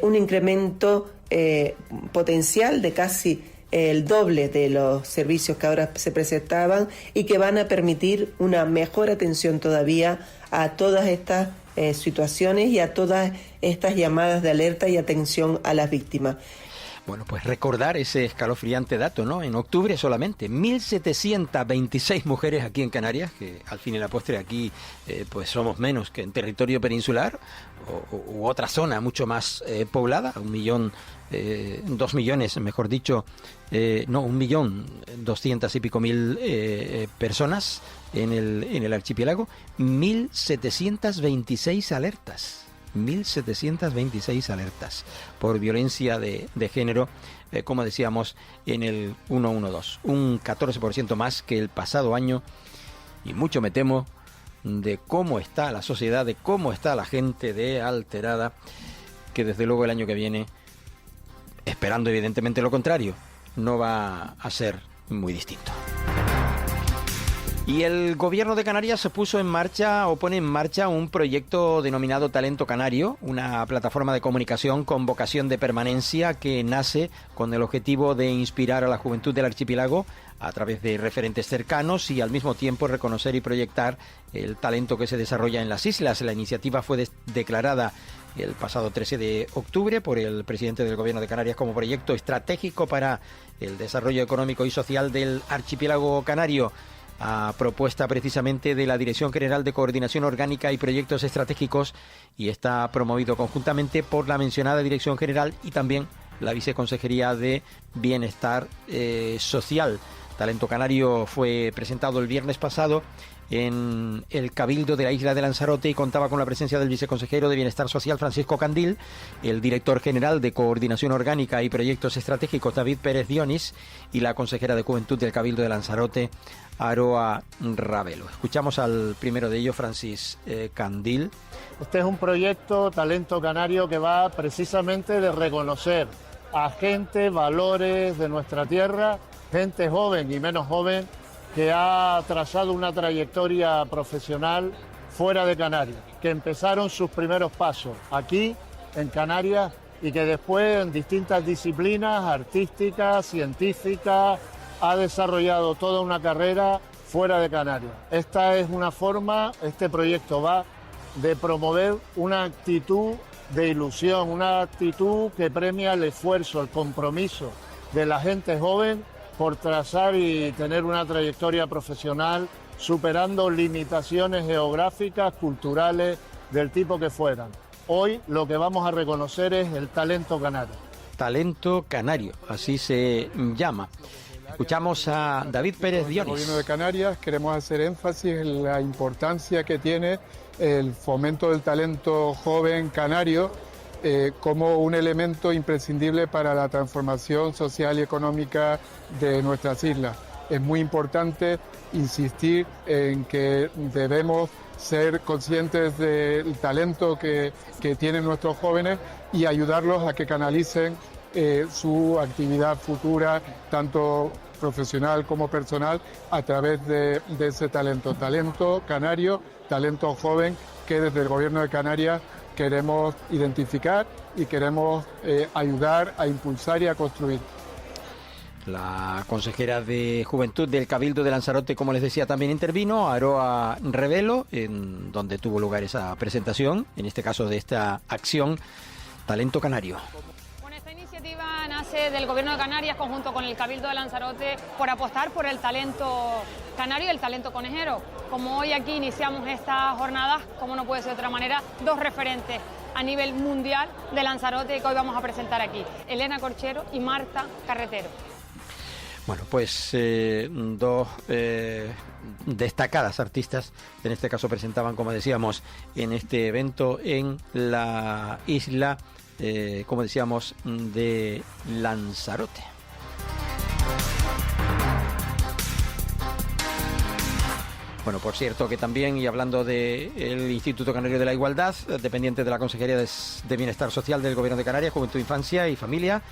un incremento potencial de casi el doble de los servicios que ahora se presentaban y que van a permitir una mejor atención todavía a todas estas situaciones y a todas estas llamadas de alerta y atención a las víctimas. Bueno, pues recordar ese escalofriante dato, ¿no? En octubre solamente 1.726 mujeres aquí en Canarias, que al fin y la postre aquí pues somos menos que en territorio peninsular u otra zona mucho más poblada, 2 millones, mejor dicho, 1.200.000 y pico personas en el archipiélago, 1.726 alertas. 1.726 alertas por violencia de género, como decíamos, en el 112. Un 14% más que el pasado año y mucho me temo de cómo está la sociedad, de cómo está la gente de alterada, que desde luego el año que viene, esperando evidentemente lo contrario, no va a ser muy distinto. Y el gobierno de Canarias pone en marcha un proyecto denominado Talento Canario, una plataforma de comunicación con vocación de permanencia que nace con el objetivo de inspirar a la juventud del archipiélago a través de referentes cercanos y al mismo tiempo reconocer y proyectar el talento que se desarrolla en las islas. La iniciativa fue declarada el pasado 13 de octubre por el presidente del Gobierno de Canarias como proyecto estratégico para el desarrollo económico y social del archipiélago canario, a propuesta precisamente de la Dirección General de Coordinación Orgánica y Proyectos Estratégicos, y está promovido conjuntamente por la mencionada Dirección General y también la Viceconsejería de Bienestar Social. Talento Canario fue presentado el viernes pasado en el Cabildo de la isla de Lanzarote y contaba con la presencia del viceconsejero de Bienestar Social, Francisco Candil, el director general de Coordinación Orgánica y Proyectos Estratégicos, David Pérez Dionis, y la consejera de Juventud del Cabildo de Lanzarote, Aroa Ravelo. Escuchamos al primero de ellos, Francis Candil. Este es un proyecto Talento Canario que va precisamente de reconocer a gente, valores de nuestra tierra, gente joven y menos joven, que ha trazado una trayectoria profesional fuera de Canarias, que empezaron sus primeros pasos aquí en Canarias y que después en distintas disciplinas artísticas, científicas, ha desarrollado toda una carrera fuera de Canarias. Esta es una forma, este proyecto va de promover una actitud de ilusión, una actitud que premia el esfuerzo, el compromiso de la gente joven por trazar y tener una trayectoria profesional, superando limitaciones geográficas, culturales, del tipo que fueran. Hoy lo que vamos a reconocer es el talento canario. Talento canario, así se llama. Escuchamos a David Pérez Dionis. El Gobierno de Canarias queremos hacer énfasis en la importancia que tiene el fomento del talento joven canario como un elemento imprescindible para la transformación social y económica de nuestras islas. Es muy importante insistir en que debemos ser conscientes del talento que tienen nuestros jóvenes y ayudarlos a que canalicen su actividad futura, tanto profesional como personal, a través de ese talento canario, talento joven, que desde el Gobierno de Canarias queremos identificar y queremos ayudar a impulsar y a construir. La consejera de Juventud del Cabildo de Lanzarote, como les decía, también intervino, Aroa Revelo, en donde tuvo lugar esa presentación, en este caso de esta acción Talento Canario. Bueno, esta iniciativa nace del Gobierno de Canarias conjunto con el Cabildo de Lanzarote por apostar por el talento canario y el talento conejero. Como hoy aquí iniciamos esta jornada, como no puede ser de otra manera, dos referentes a nivel mundial de Lanzarote que hoy vamos a presentar aquí, Elena Corchero y Marta Carretero. Bueno, pues dos destacadas artistas, en este caso presentaban, como decíamos, en este evento en la isla, como decíamos, de Lanzarote. Bueno, por cierto que también, y hablando del Instituto Canario de la Igualdad, dependiente de la Consejería de Bienestar Social del Gobierno de Canarias, Juventud, Infancia y Familia,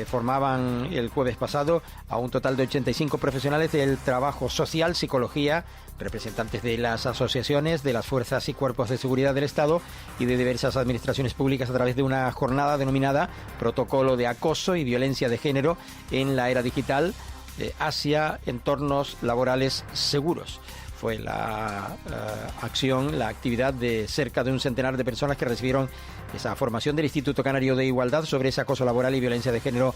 formaban el jueves pasado a un total de 85 profesionales del trabajo social, psicología, representantes de las asociaciones, de las fuerzas y cuerpos de seguridad del Estado y de diversas administraciones públicas a través de una jornada denominada Protocolo de Acoso y Violencia de Género en la Era Digital hacia entornos laborales seguros. Fue la acción, la actividad de cerca de un centenar de personas que recibieron esa formación del Instituto Canario de Igualdad sobre ese acoso laboral y violencia de género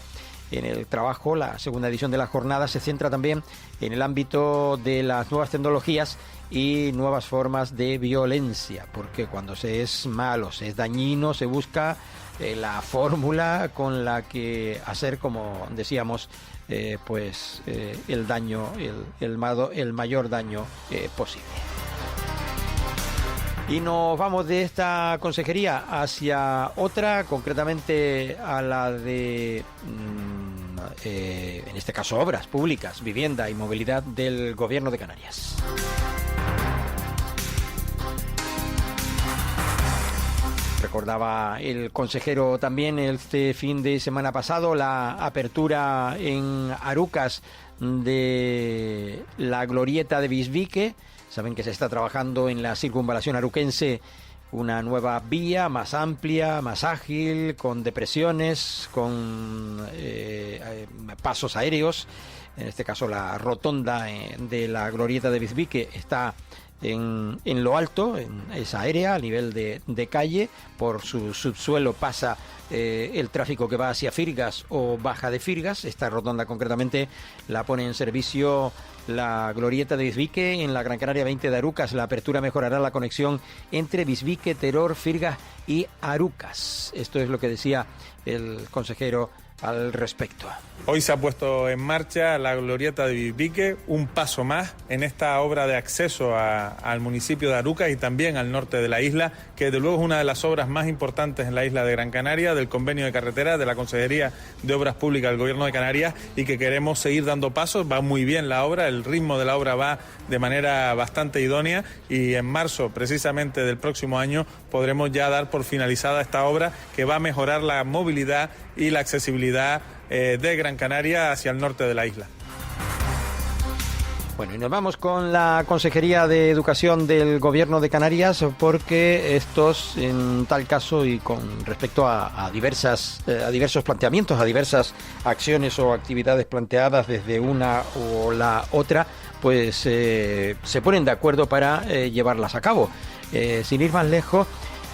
en el trabajo. La segunda edición de la jornada se centra también en el ámbito de las nuevas tecnologías y nuevas formas de violencia, porque cuando se es malo, se es dañino, se busca la fórmula con la que hacer, como decíamos, el daño, el mayor daño posible. Y nos vamos de esta consejería hacia otra, concretamente a la de, en este caso, obras públicas, vivienda y movilidad del Gobierno de Canarias. Recordaba el consejero también este fin de semana pasado la apertura en Arucas de la glorieta de Bisbique. Saben que se está trabajando en la circunvalación aruquense una nueva vía más amplia, más ágil, con depresiones, con pasos aéreos. En este caso la rotonda de la glorieta de Bisbique está en lo alto, en esa área, a nivel de calle. Por su subsuelo pasa el tráfico que va hacia Firgas o baja de Firgas. Esta rotonda concretamente la pone en servicio la glorieta de Bisbique en la Gran Canaria 20 de Arucas. La apertura mejorará la conexión entre Bisbique, Teror, Firgas y Arucas. Esto es lo que decía el consejero al respecto. Hoy se ha puesto en marcha la glorieta de Bisbique, un paso más en esta obra de acceso al municipio de Arucas y también al norte de la isla, que de luego es una de las obras más importantes en la isla de Gran Canaria, del convenio de carretera de la Consejería de Obras Públicas del Gobierno de Canarias, y que queremos seguir dando pasos. Va muy bien la obra, el ritmo de la obra va de manera bastante idónea, y en marzo precisamente del próximo año podremos ya dar por finalizada esta obra, que va a mejorar la movilidad y la accesibilidad de Gran Canaria hacia el norte de la isla. Bueno, y nos vamos con la Consejería de Educación del Gobierno de Canarias, porque estos, en tal caso, y con respecto a diversos planteamientos, a diversas acciones o actividades planteadas desde una o la otra, pues se ponen de acuerdo para llevarlas a cabo. Sin ir más lejos,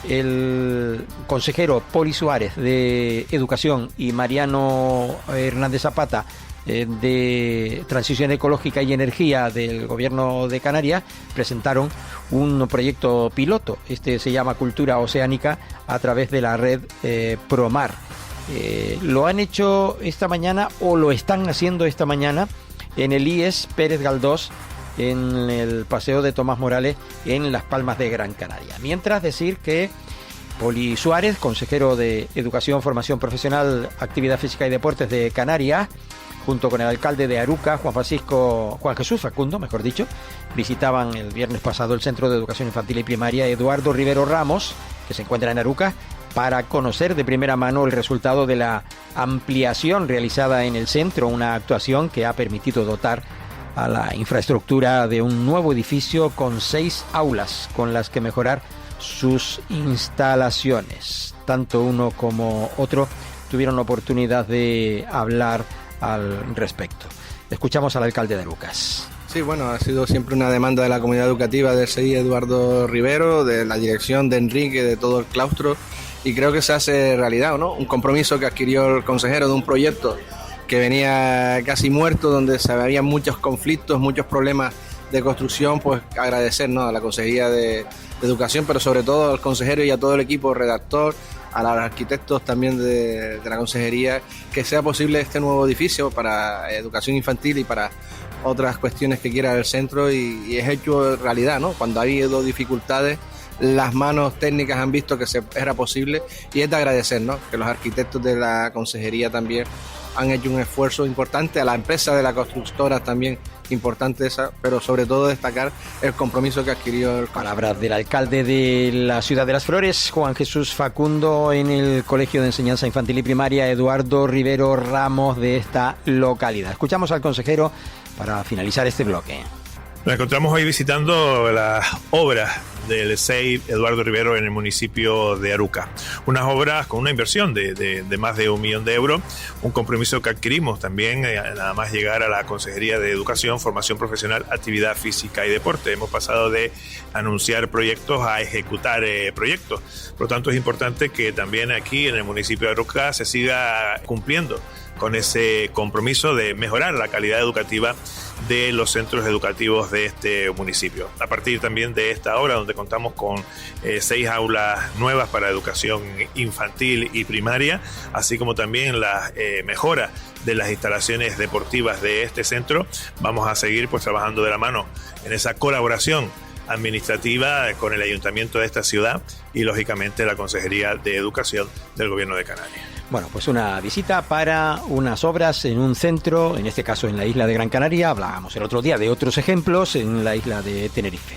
el consejero Poli Suárez de Educación y Mariano Hernández Zapata de Transición Ecológica y Energía del Gobierno de Canarias presentaron un proyecto piloto. Este se llama Cultura Oceánica a través de la red Promar. Lo han hecho esta mañana, o lo están haciendo esta mañana, en el IES Pérez Galdós, en el Paseo de Tomás Morales, en Las Palmas de Gran Canaria. Mientras, decir que Poli Suárez, consejero de Educación, Formación Profesional, Actividad Física y Deportes de Canarias, junto con el alcalde de Aruca, Juan Jesús Facundo, visitaban el viernes pasado el Centro de Educación Infantil y Primaria Eduardo Rivero Ramos, que se encuentra en Aruca, para conocer de primera mano el resultado de la ampliación realizada en el centro, una actuación que ha permitido dotar a la infraestructura de un nuevo edificio con 6 aulas con las que mejorar sus instalaciones. Tanto uno como otro tuvieron la oportunidad de hablar al respecto. Escuchamos al alcalde de Arucas. Sí, bueno, ha sido siempre una demanda de la comunidad educativa del CEI Eduardo Rivero, de la dirección de Enrique, de todo el claustro, y creo que se hace realidad, ¿no? Un compromiso que adquirió el consejero de un proyecto que venía casi muerto, donde se habían muchos conflictos, muchos problemas de construcción. Pues agradecer, ¿no?, a la Consejería de Educación, pero sobre todo al consejero y a todo el equipo redactor, a los arquitectos también de la consejería, que sea posible este nuevo edificio para educación infantil y para otras cuestiones que quiera el centro, y es hecho realidad, ¿no? Cuando ha habido dificultades, las manos técnicas han visto que era posible, y es de agradecer, ¿no?, que los arquitectos de la consejería también han hecho un esfuerzo importante, a la empresa de la constructora también importante esa, pero sobre todo destacar el compromiso que adquirió el... Palabras del alcalde de la ciudad de Las Flores, Juan Jesús Facundo, en el Colegio de Enseñanza Infantil y Primaria Eduardo Rivero Ramos de esta localidad. Escuchamos al consejero para finalizar este bloque. Nos encontramos hoy visitando las obras del CEI Eduardo Rivero en el municipio de Aruca. Unas obras con una inversión de más de 1 millón de euros, un compromiso que adquirimos también nada más llegar a la Consejería de Educación, Formación Profesional, Actividad Física y Deporte. Hemos pasado de anunciar proyectos a ejecutar proyectos. Por lo tanto, es importante que también aquí en el municipio de Aruca se siga cumpliendo con ese compromiso de mejorar la calidad educativa de los centros educativos de este municipio. A partir también de esta obra, donde contamos con 6 aulas nuevas para educación infantil y primaria, así como también la mejora de las instalaciones deportivas de este centro, vamos a seguir pues trabajando de la mano en esa colaboración administrativa con el ayuntamiento de esta ciudad y lógicamente la Consejería de Educación del Gobierno de Canarias. Bueno, pues una visita para unas obras en un centro, en este caso en la isla de Gran Canaria. Hablábamos el otro día de otros ejemplos en la isla de Tenerife.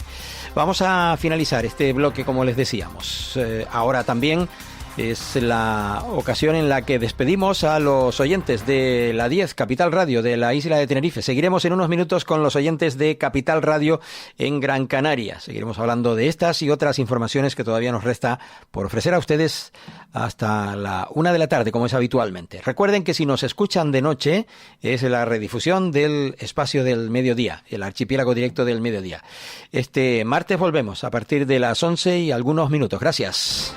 Vamos a finalizar este bloque, como les decíamos. Ahora también es la ocasión en la que despedimos a los oyentes de la 10 Capital Radio de la isla de Tenerife. Seguiremos en unos minutos con los oyentes de Capital Radio en Gran Canaria. Seguiremos hablando de estas y otras informaciones que todavía nos resta por ofrecer a ustedes hasta la 1 de la tarde, como es habitualmente. Recuerden que si nos escuchan de noche, es la redifusión del espacio del mediodía, el archipiélago directo del mediodía. Este martes volvemos a partir de las 11 y algunos minutos. Gracias.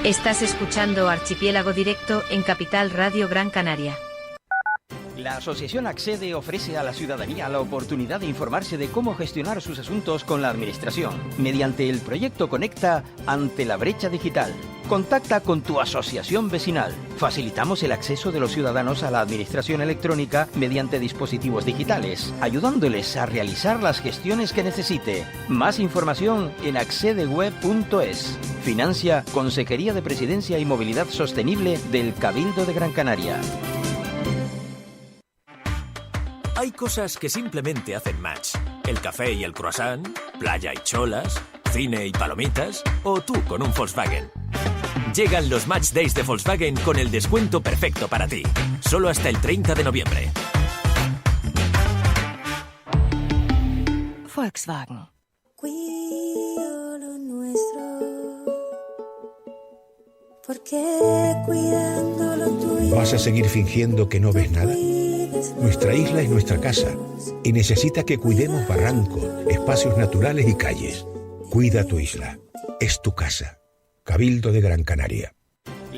Estás escuchando Archipiélago Directo en Capital Radio Gran Canaria. La Asociación Accede ofrece a la ciudadanía la oportunidad de informarse de cómo gestionar sus asuntos con la Administración mediante el proyecto Conecta ante la brecha digital. Contacta con tu asociación vecinal. Facilitamos el acceso de los ciudadanos a la Administración electrónica mediante dispositivos digitales, ayudándoles a realizar las gestiones que necesite. Más información en accedeweb.es. Financia Consejería de Presidencia y Movilidad Sostenible del Cabildo de Gran Canaria. Hay cosas que simplemente hacen match. El café y el croissant, playa y cholas, cine y palomitas, o tú con un Volkswagen. Llegan los Match Days de Volkswagen con el descuento perfecto para ti. Solo hasta el 30 de noviembre. Volkswagen. Cuido lo nuestro, porque cuidando lo tuyo. ¿Vas a seguir fingiendo que no ves nada? Nuestra isla es nuestra casa y necesita que cuidemos barrancos, espacios naturales y calles. Cuida tu isla. Es tu casa. Cabildo de Gran Canaria.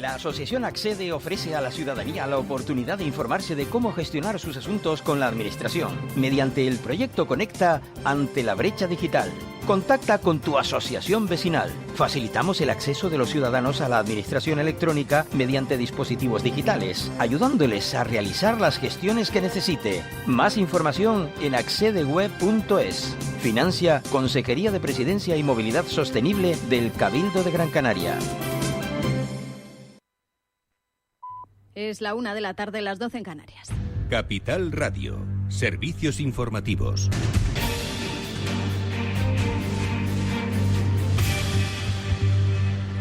La asociación Accede ofrece a la ciudadanía la oportunidad de informarse de cómo gestionar sus asuntos con la administración mediante el proyecto Conecta ante la brecha digital. Contacta con tu asociación vecinal. Facilitamos el acceso de los ciudadanos a la administración electrónica mediante dispositivos digitales, ayudándoles a realizar las gestiones que necesite. Más información en accedeweb.es. Financia Consejería de Presidencia y Movilidad Sostenible del Cabildo de Gran Canaria. Es la 1 de la tarde, las 12 en Canarias. Capital Radio. Servicios informativos.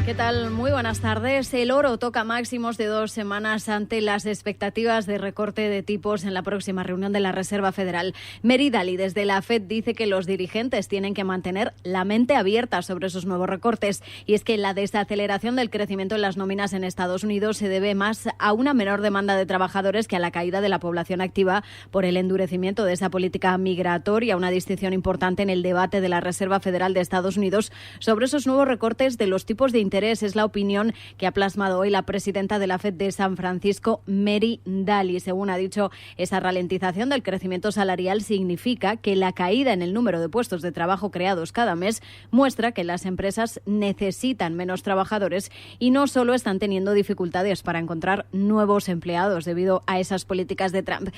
¿Qué tal? Muy buenas tardes. El oro toca máximos de 2 semanas ante las expectativas de recorte de tipos en la próxima reunión de la Reserva Federal. Mary Daly, desde la FED, dice que los dirigentes tienen que mantener la mente abierta sobre esos nuevos recortes. Y es que la desaceleración del crecimiento en las nóminas en Estados Unidos se debe más a una menor demanda de trabajadores que a la caída de la población activa por el endurecimiento de esa política migratoria. Una distinción importante en el debate de la Reserva Federal de Estados Unidos sobre esos nuevos recortes de los tipos de interés. Es la opinión que ha plasmado hoy la presidenta de la FED de San Francisco, Mary Daly. Según ha dicho, esa ralentización del crecimiento salarial significa que la caída en el número de puestos de trabajo creados cada mes muestra que las empresas necesitan menos trabajadores y no solo están teniendo dificultades para encontrar nuevos empleados debido a esas políticas de Trump.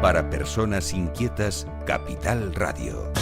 Para personas inquietas, Capital Radio.